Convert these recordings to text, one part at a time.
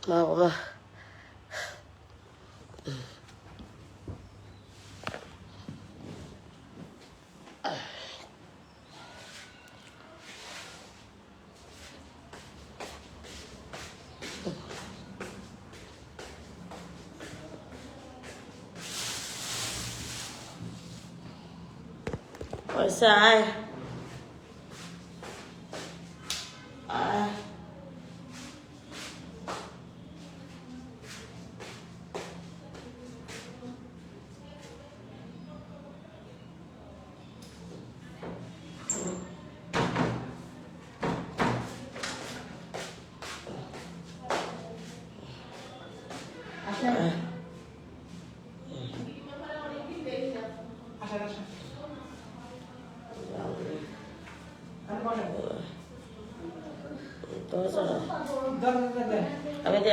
মা পয়সা আয়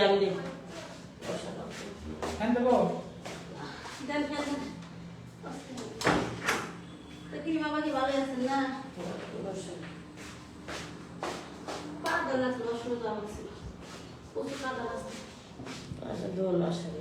আমি দিই বাবা কি ভালো আছেন না? পাগল আছে, অসুবিধা হচ্ছে, প্রচুর কাদা আছে। আচ্ছা দোল আসবে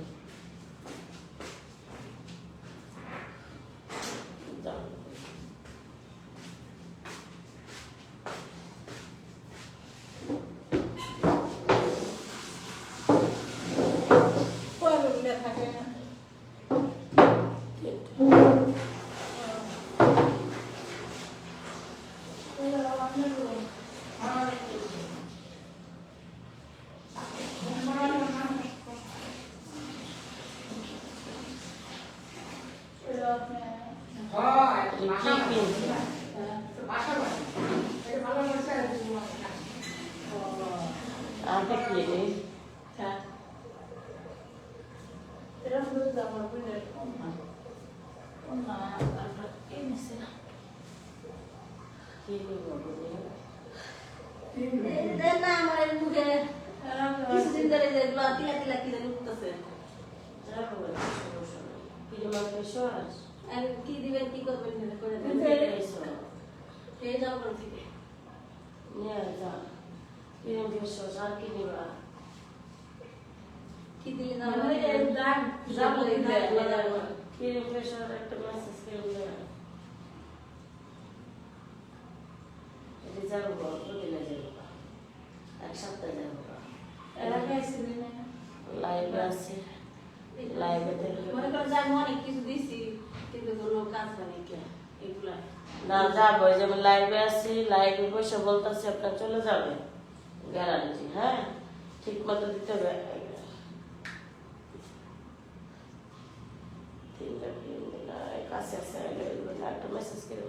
কি দিবেন, কি করবেন করে যাবো থেকে কি দিলে একটা মেসেজ করে যাবো দিনে যাবো এক সপ্তাহে যাবো লাইভে আছে লাইভে মনে করেন যে আমি অনেক কিছু দিছি কিন্তু কোনো কাজ হয়নি কে এগুলা না যাবো যেমন লাইভে আছি লাইভে বসে বলতেছি আপনার চলে যাবে গ্যারান্টি হ্যাঁ ঠিক মতো দিতে হবে কাছে আছে একটা মেসেজ করে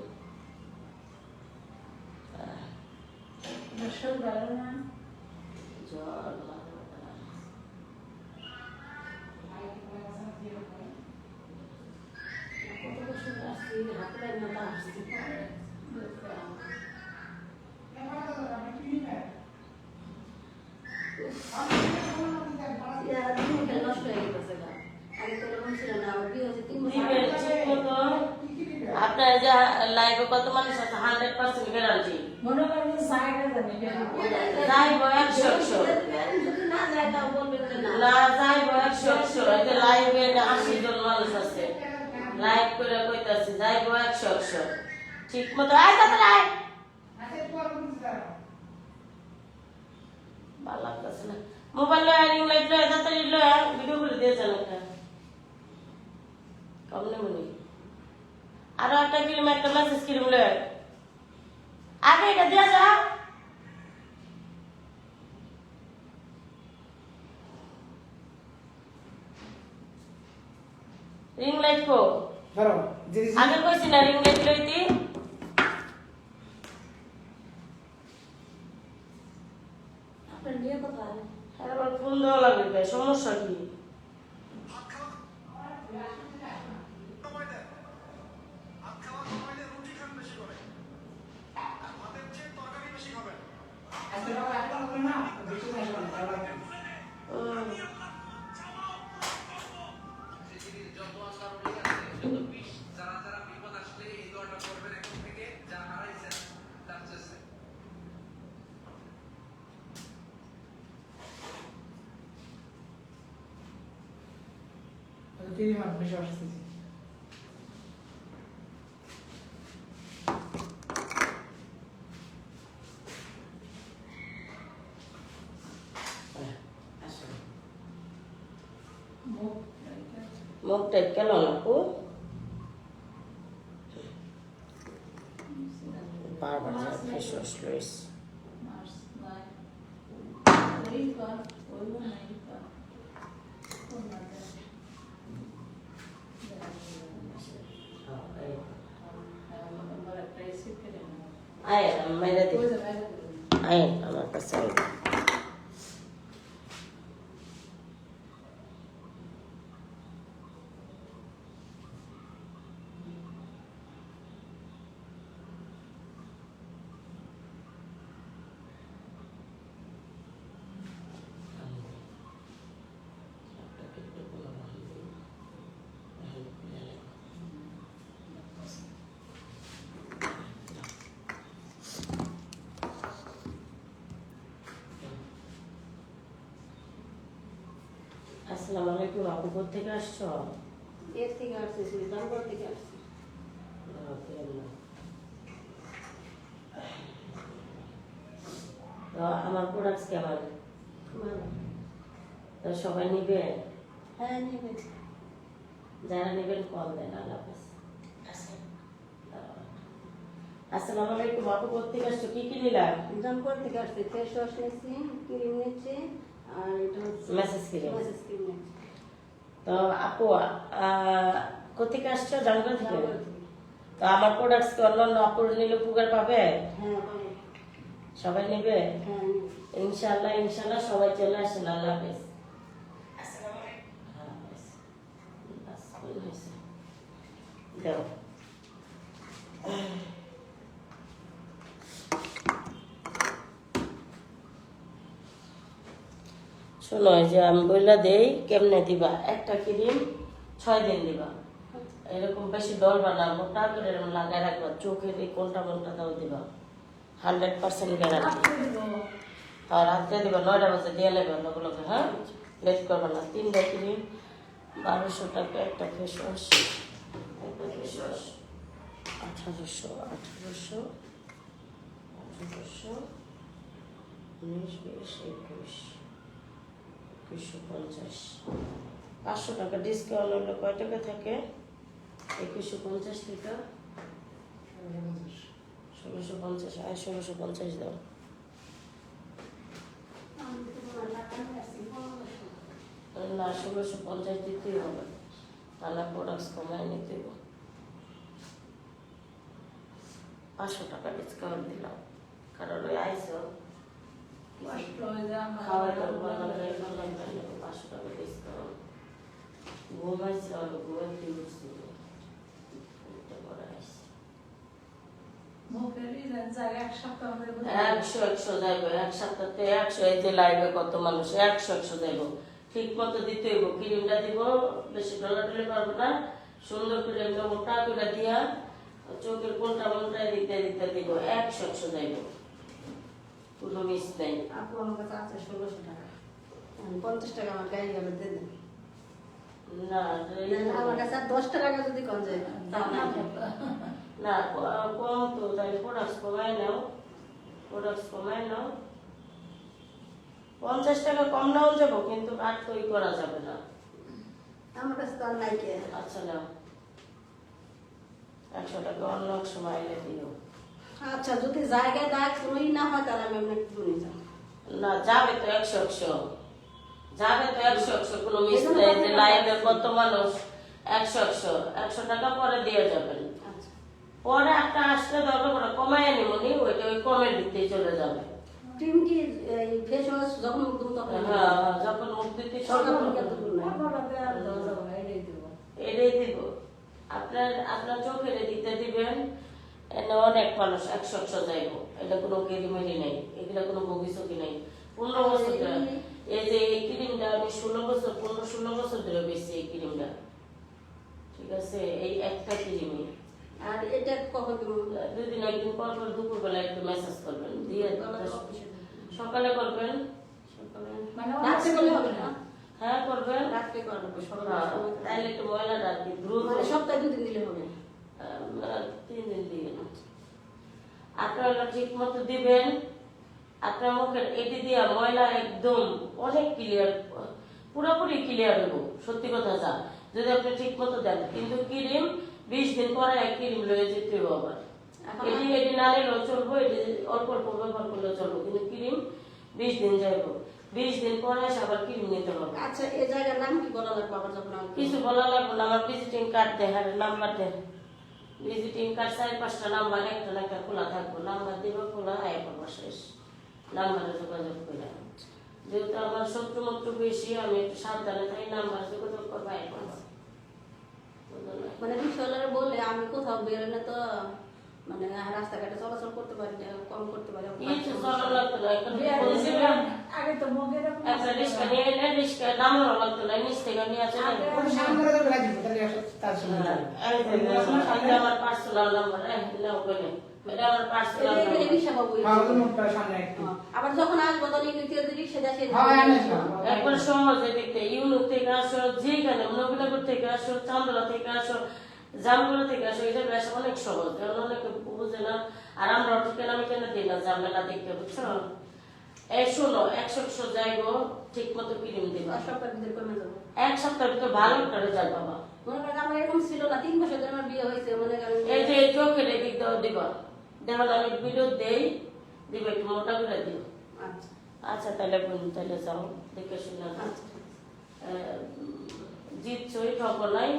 জল আপনার যা লাইভে কত মানুষ আছে 100% গ্যারান্টি মনে করেন যাইবো 100 না যায় তাও বলবেন না যাইবো 100 লাইভে 80 জন মানুষ আছে লাইভ করে কইতাছি যাইবো 100 ঠিক মতো আয় তাড়াতাড়ি আয় ভালো লাগতেছে না মোবাইল রিং লাইট লয় তাড়াতাড়ি লয় ভিডিও করে দিয়েছেন একটা কমনে মনে আরো একটা ফিল্ম একটা মেসেজ কিরম লয় আগে এটা দিয়া যা রিং লাইট কো আগে কইছি না রিং লাইট লইতি আপনার বিয়ে কোথায়? আবার ফোন দেওয়া লাগবে সমস্যা কি ক্রিম আর বেশি আসতেছি আসলে মুখ মুখটা কেন আপু বারবার ফেস ওয়াশ লইস মার্স নাই ওই কর ওই নাই কর কোন না আমার একটা এসি করে না আয় মেরে দি ওই জায়গায় আয় আমার কাছে আয়। আসসালামু আলাইকুম আপু কোথেকে আসছো? এর থেকে আসতেছি জামগড় থেকে আসছি তো আমার প্রোডাক্টস কেমন? ভালো। তো সবাই নিবে? হ্যাঁ নেবে যারা নেবেন কল দেন। আল্লাহ হাফেজ। আসসালামু আলাইকুম আপু কোথেকে আসছো? কি কি নিলাম? জামগড় থেকে আসছি ফেস ওয়াশ নিচ্ছি ক্রিম নিচ্ছি আর এটা হচ্ছে মেসেজ ক্রিম। মেসেজ ক্রিম নিচ্ছি তো আপু কোথেকে আসছো? জামগড় থেকে। জামগড় থেকে। তো আমার প্রোডাক্টস কি অন্যান্য আপুর নিলে উপকার পাবে? হ্যাঁ পাবো। সবাই নেবে? হ্যাঁ নেবে। ইনশাআল্লাহ ইনশাআল্লাহ সবাই চলে আসেন। আল্লাহ হাফেজ। দাও শোনো এই যে আমি বইলা দেই কেমনে দিবা। একটা ক্রিম 6 দিন দিবা, এরকম বেশি ডলবা না, মোটা করে এরকম লাগাই রাখবা, চোখের এই কোনটা মনটাও দিবা, 100% গ্যারান্টি। আর রাত্রে দিবা 9টা বাজে দিয়ে নেবে লগে লগে, হ্যাঁ লেট করবা না। 3টা ক্রিম 1200 টাকা, একটা ফেস ওয়াশ, একটা ফেস ওয়াশ 1800 1800 1800 19 20 21 2150, 500 টাকা ডিসকাউন্ট হলে কয় টাকা থাকে? 2150 টাকা 1650, আর 1650 দাও। আমি তো তোমার টাকা নিয়ে আসছি, না 1650 দিতেই হবে, তাহলে প্রোডাক্টস কমায় নিতে হবে। 500 টাকা ডিসকাউন্ট দিলাম, কারণ ওই আইসো খাওয়াই দাও, বানালে 500 টাকা ডিসকাউন্ট। ঘুমাইছি আর ঘুমাইতে উঠছি, এটা করে আসছি। মুখের ডিজাইন যায় এক সপ্তাহ ধরে 100 যাইব, এক সপ্তাহে 100। এই যে লাইভে কত মানুষ 100 যাইব, ঠিক মতো দিতে হইব। ক্রিমটা দিব, বেশি ডলাডলি পারবো না, সুন্দর করে একটা মোটা করে দিয়া চোখের কোনটা মনটায় দিতে দিতে দিব। 100 যাইব, কোনো মিস নাই। আপু আমার কাছে আছে 1600 টাকা, আমি 50 টাকা আমার গাড়ি গেলে দিয়ে দেন। না আমার কাছে আর 10 টাকা যদি কম যায় তা না না কম তো, তাই প্রোডাক্টস কমাই নাও, প্রোডাক্টস কমাই নাও। 50 টাকা কম নাও যাবো, কিন্তু আর তো ই করা যাবে না। আমার কাছে তো আর নাই কে। আচ্ছা নাও 100 টাকা অন্য এক সময় এলে দিও। আচ্ছা যদি জায়গায় দাগ কোনোই না হয় তাহলে আমি আপনাকে দূরে যাব। না যাবে তো 100 যাবে তো 100 কোনো মিস নেই। যে লাইভে কত মানুষ 100 টাকা পরে দিয়ে যাবেন। আচ্ছা পরে একটা আসলে দরকার পড়ে কমায় নিবনি, ওইটা ওই কমের দিতেই চলে যাবে। ক্রিম কি এই ফেস ওয়াশ যখন মুখ ধুবো তখন হ্যাঁ যখন মুখ দিতে সকাল শুরু থেকে করবে, দুপুর না এটাই দিব। আপনার আপনার চোখের দিতে দিবেন। এনে অনেক মানুষ 100 যাইব, এটা কোনো কেরিমেরি নেই, এগুলা কোনো ভবিষ্যৎ নেই। 15 বছর ধরে এই যে এই ক্রিমটা আমি 15-16 বছর ধরে বেশি এই ক্রিমটা, ঠিক আছে? এই একটা ক্রিমই আর এটা কখন দেবো? 2 দিন একদিন পর পর দুপুরবেলা একটু ম্যাসাজ করবেন, দিয়ে সকালে করবেন। সকালে মানে রাত্রে করলে হবে না? হ্যাঁ করবেন। রাত্রে করা লাগবে, সকালে হ্যাঁ, সময় থাকবে। তাহলে একটু ময়লাটা আর কি দ্রুত মানে সপ্তাহে 2 দিন দিলে হবে। 3 দিন দিয়ে আপনারা ঠিক মতো দিবেন। আপনার মুখের এটি দিয়া ময়লা একদম অনেক ক্লিয়ার, পুরোপুরি ক্লিয়ার হবো, সত্যি কথা যা যদি আপনি ঠিক মতো দেন। কিন্তু ক্রিম 20 দিন পরে এক ক্রিম লয়ে যেতে হবে আবার। এটি এটি না নিলেও চলবো, এটি অল্প অল্প ব্যবহার করলেও চলবো, কিন্তু ক্রিম 20 দিন যাইবো। 20 দিন পরে এসে আবার ক্রিম নিতে হবে। আচ্ছা, এই জায়গার নাম কি বলা লাগবে আবার যখন আমি কিছু বলা লাগবে না, আমার ভিজিটিং কার্ড দেন, নাম্বার দেন। ভিজিটিং কার্ড 4-5টা নাম্বার, একটা না একটা খোলা থাকবো, নাম্বার দিব, খোলা আয় করবো, শেষ। নাম্বারে যোগাযোগ করে। যেহেতু আমার শত্রু মত্র বেশি, আমি একটু সাবধানে থাকি, নাম্বার যোগাযোগ করবো, আয় করবো। মানে রিক্সাওয়ালারা বলে আমি কোথাও বেরোলে তো মানে রাস্তাঘাটে চলাচল করতে পারি না, কম করতে পারি। কিছু চলা লাগতো না, এখন আগে তো মগে এরকম একটা রিক্সা নিয়ে এলে রিক্সা নামানো লাগতো না, নিচ থেকে নিয়ে আসে না। আমার পার্সোনাল নাম্বার, এটা আমার পার্সোনাল নাম্বার। রিক্সা পাবো। আবার যখন আসবো তখন রিক্সা দেশে একবার সহজে দেখতে, ইউনুক থেকে আসো, যেখানে নবীনগর থেকে আসো, চান্দলা থেকে আসো, জামগুলো থেকে আসো, এটা বেশ অনেক সহজ, কারণ অনেকে বুঝে না। আর আমরা ঠিকানা মিটানা দিই না, ঝামেলা দেখতে, বুঝছো? এই শোনো, 100 যাইবো, ঠিক মতো ক্রিম দিবা। সপ্তাহের ভিতরে কমে যাবো। 1 সপ্তাহের ভিতরে ভালো একটা রেজাল্ট পাবা। মনে করেন আমার এরকম ছিল না, 3 বছর ধরে আমার বিয়ে হয়েছে, মনে করেন এই যে চোখের এদিক দাও দিবা, দেখো আমি ভিডিও দেই, দিবে একটু মোটা করে দিও। আচ্ছা আচ্ছা তাহলে বোন, তাহলে যাও দেখে শুনে যাও। আচ্ছা। জিতছই, ঠক নাই,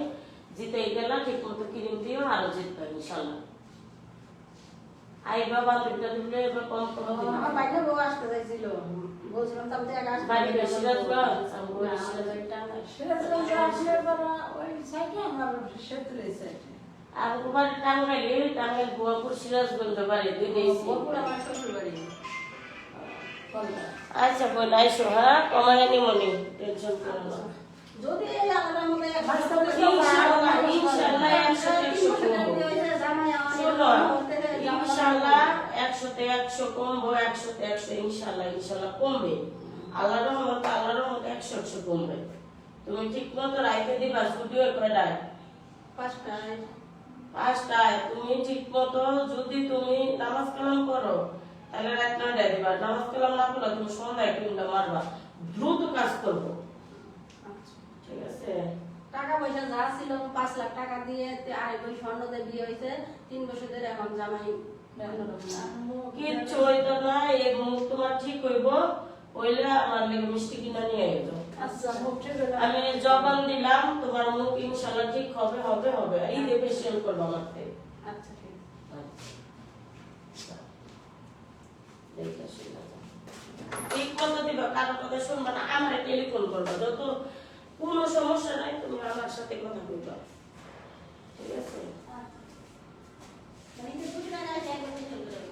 জিতে গেলা, ঠিক মতো ক্রিম দিও, আরো জিতবে ইনশাল্লাহ। আইবা বান্ধবীটা দিলে এবার কম কম দিবা। আমার বাইরে বউ আসতে চাইছিল, বলছিলাম তার থেকে আসতে বাড়ি গিয়ে সিরাজগঞ্জ, আমি বলি না, সিরাজগঞ্জ। সিরাজগঞ্জে আসলে পরে ওই সাইডে আমার সেতুলের সাইডে। আর তোমার টাঙ্গাইলে, টাঙ্গাইল বুয়াপুর সিরাজগঞ্জ বাড়ি, দুই দিয়েছি। বকুল আমার শ্বশুর বাড়ি। আচ্ছা বোন আইসো, হ্যাঁ কমায় নিমনি, টেনশন করো না। যদি এই আলাদা মতো ইনশাআল্লাহ, ইনশাআল্লাহ 100-100 কমবো। শোনো, ইনশাআল্লাহ 100-100 কমবো, 100-100 ইনশাআল্লাহ, ইনশাআল্লাহ কমবে। আল্লাহর রহমতে, আল্লাহর রহমতে 100-100 কমবে। তুমি ঠিক মতো রাইতে দিবা, স্টুডিও কয়টায়? 5টায়। তুমি ঠিক মতো যদি তুমি নামাজ কালাম করো, তাহলে রাত 9টায় দিবা। নামাজ কালাম না করলে তুমি সন্ধ্যায় ক্রিমটা মারবা, দ্রুত কাজ করবো, ঠিক আছে? টাকা পয়সা যা ছিল 5 লাখ টাকা দিয়ে আড়াই বই স্বর্ণ দিয়ে বিয়ে হয়েছে, 3 বছর ধরে এখন জামাই কিচ্ছু হইতো না, এই মুখ তোমার ঠিক হইব, হইলে আমার লেগে মিষ্টি কিনা নিয়ে যেত। আচ্ছা মুখ ঠিক হলো। আমি জবান দিলাম, তোমার মুখ ইনশাআল্লাহ ঠিক হবে, হবে, হবে। এই যে ফেসিয়াল করবো আমার থেকে। আচ্ছা ঠিক দেখে শুনে যাও। ঠিক মতো দিবা, কারো কথা শুনবা না, আমার টেলিফোন করবা, যত কোনো সমস্যা নাই, তুমি আমার সাথে কথা বলবা, ঠিক আছে? মানে এই দুটো টাকা আছে একবার দিয়ে চলে যাবে।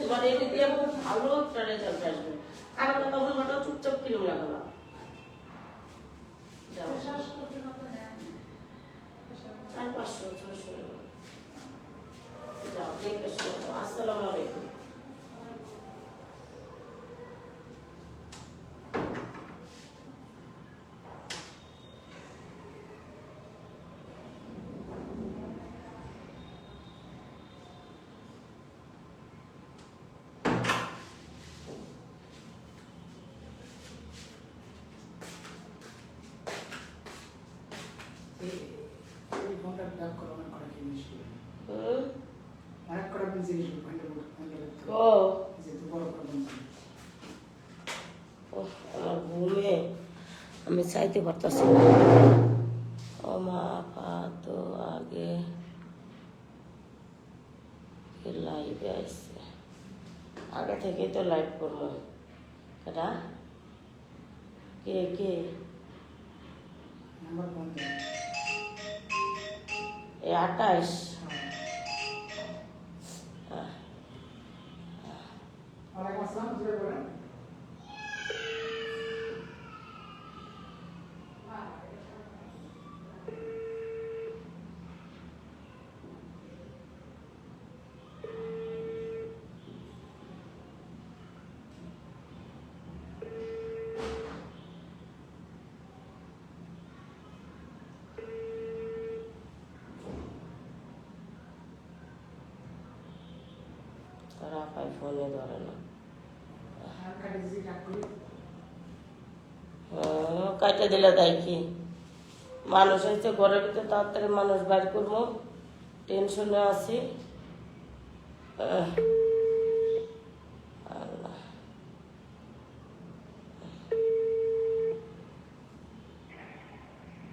তোমার এই দিয়ে খুব ভালো একটা রেজাল্ট আসবে। কারো কথা বলবা না, চুপচাপ ক্রিম লাগাবা। যাও। 400-500 যাও, দেখে শুনে যাও। আসসালামু আলাইকুম। এই ফোনটা ব্যাক করো না, করে জিনিস হুম? ব্যাক করা জিনিস ফোনটা ও যে তো বড় প্রবলেম ওহ, আমার ঘুমে আমি চাইতে পারতাছি না। ও মা, পা তো আগে লাইভে আসছে, আগে থেকেই তো লাইভ করবো। এটা কে কে? নাম্বার ফোন দাও। এই 28। ওয়ালাইকুম আসসালাম, জোরে বলেন। তোর আপায় ফোনে ধরে না। আর কাটে দিছি ডাক করি। কাটে দিলে তাই কি মানুষ হয়েছে ঘরের ভিতরে তাড়াতাড়ি মানুষ বাইর করবো টেনশনে আছি আল্লাহ।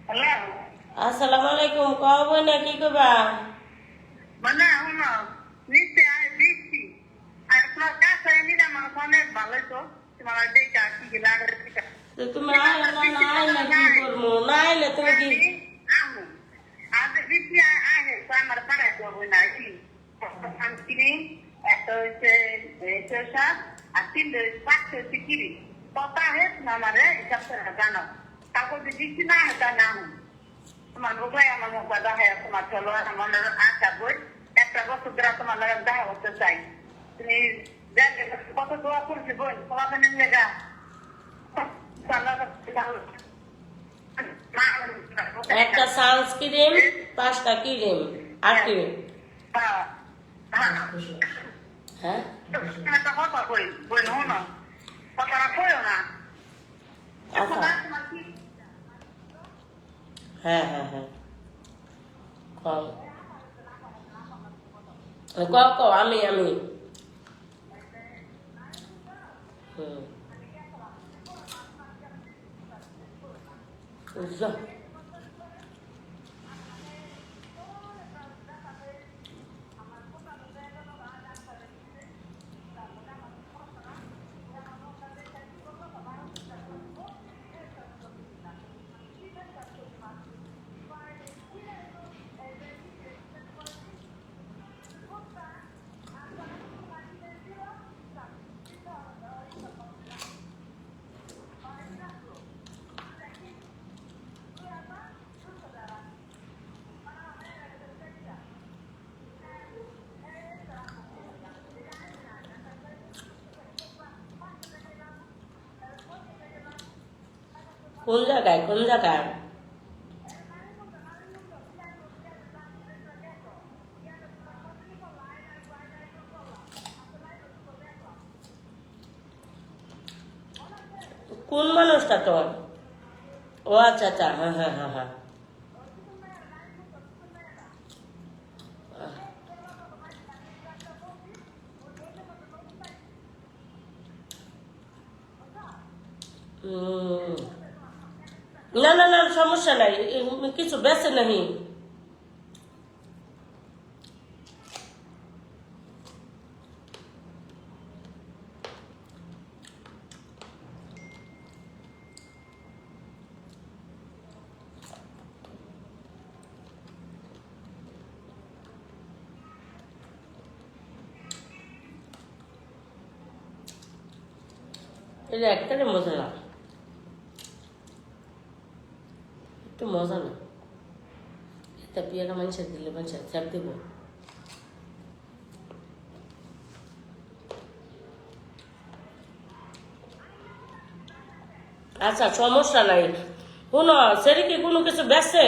হ্যালো আসসালামু আলাইকুম কব না কি করবা মানে শুনো নিশ্চয় আমি দিচ্ছি আর তোমার কাছে নিলে আমার ফোনে ভালোই তো তোমার দেখা কি কি লাগে তো তুমি আইলে না আইলে কি করবো না আইলে তুমি কি আমু আর দিচ্ছি আহে তো আমার পাড়ায় তো বই না কি শান্তিনি একটা হচ্ছে শসা আর তিনটে পাঁচটা হচ্ছে কিরি কথা হেস না আমারে হিসাব করে জানো তারপর দিচ্ছি না এটা না তোমার মোবাইল আমার মোবাইল দেখা তোমার চলো আমার আশা বই একটা বছর ধরে তোমার লাগে দেখা করতে চাই তুমি কত দোয়া করছি বোন তোমার লেগা একটা সানস্ক্রিন 5টা ক্রিম 8 ক্রিম হ্যাঁ একটা কথা কই বোন হন কথাটা কইও না আচ্ছা হ্যাঁ হ্যাঁ হ্যাঁ কম আমি বুঝলো কোন জায়গায় কোন মানুষটা তোর ও আচ্ছা আচ্ছা হ্যাঁ হ্যাঁ হ্যাঁ হ্যাঁ না না না সমস্যা নাই কিছু বেছে নাহি এটা একটারে মজা না একটু মজা না এটা পিয়ারা মানুষের দিলে মানুষের চাপ দেব আচ্ছা সমস্যা নাই শুনো সেটা কি কোনো কিছু বেছে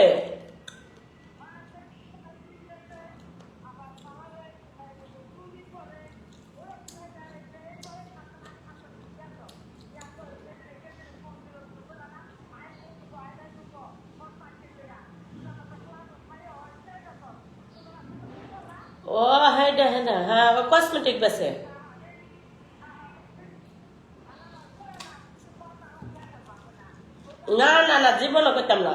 ও হ্যাঁ হ্যাঁ কসমেটিক বেছে না না না জীবনও করতাম না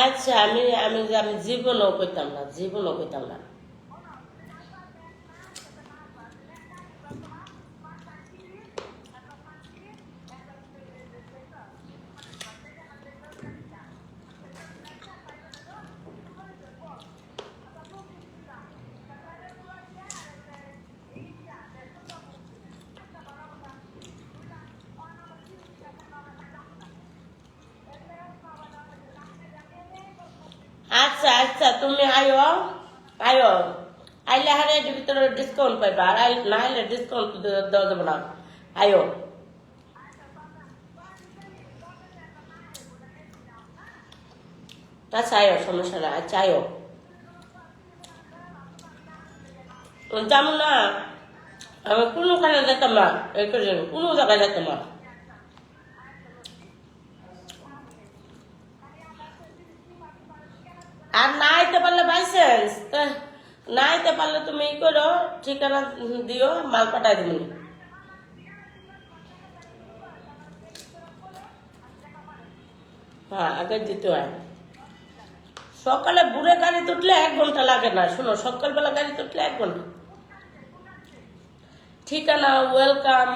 আচ্ছা আমি আমি আমি জীবনও করতাম না আচ্ছা আচ্ছা তুমি আয়ো আইলে হারে এর ভিতরে ডিসকাউন্ট পাইবা আর না আইলে ডিসকাউন্ট দেওয়া যাবে না আয়ো আচ্ছা আয়ো সমস্যা না আচ্ছা আয়ো যেমন না আমি কোনোখানে যেতাম না এই করে কোনো জায়গায় যেতাম না আর না আইতে পারলে বাইসেন্স না আইতে পারলে তুমি ই করো ঠিকানা দিও মাল পাঠাই দিবি হ্যাঁ আগে দিতে হয় সকালে বুড়ে গাড়ি তুটলে 1 ঘন্টা লাগে না শোনো সকালবেলা গাড়ি তুটলে 1 ঘন্টা ঠিকানা ওয়েলকাম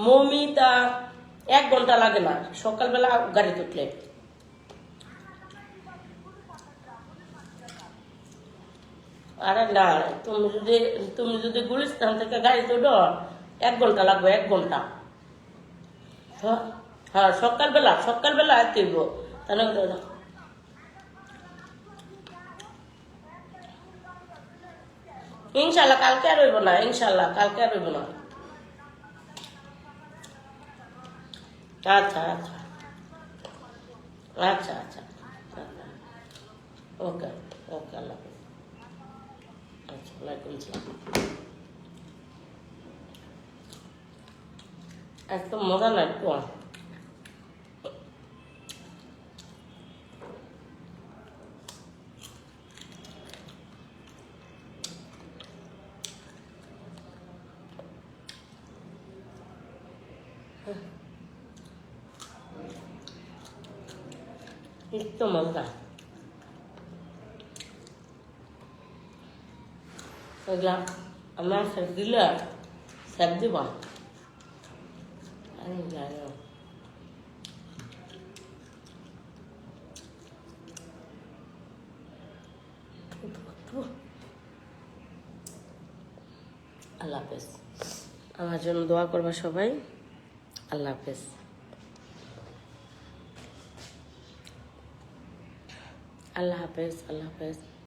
মৌমিতা 1 ঘন্টা লাগে না সকালবেলা গাড়ি তুটলে আরে না তুমি যদি গুলিস্তান থেকে গাড়ি তুলো 1 ঘন্টা লাগবে 1 ঘন্টা হ্যাঁ সকালবেলা তুইব তাহলে ইনশাল্লাহ কালকে আর হইব না ইনশাল্লাহ কালকে আর হইব না আচ্ছা আচ্ছা আচ্ছা আচ্ছা ওকে ওকে আল্লাহ আচ্ছা ওয়ালাইকুম আসসালাম একদম মজা না একটু একটু মজা এগুলা আমার দিলে স্যাপ দিব আমি জানি আল্লাহ হাফেজ আমার জন্য দোয়া করবা সবাই আল্লাহ হাফেজ আল্লাহ হাফেজ আল্লাহ হাফেজ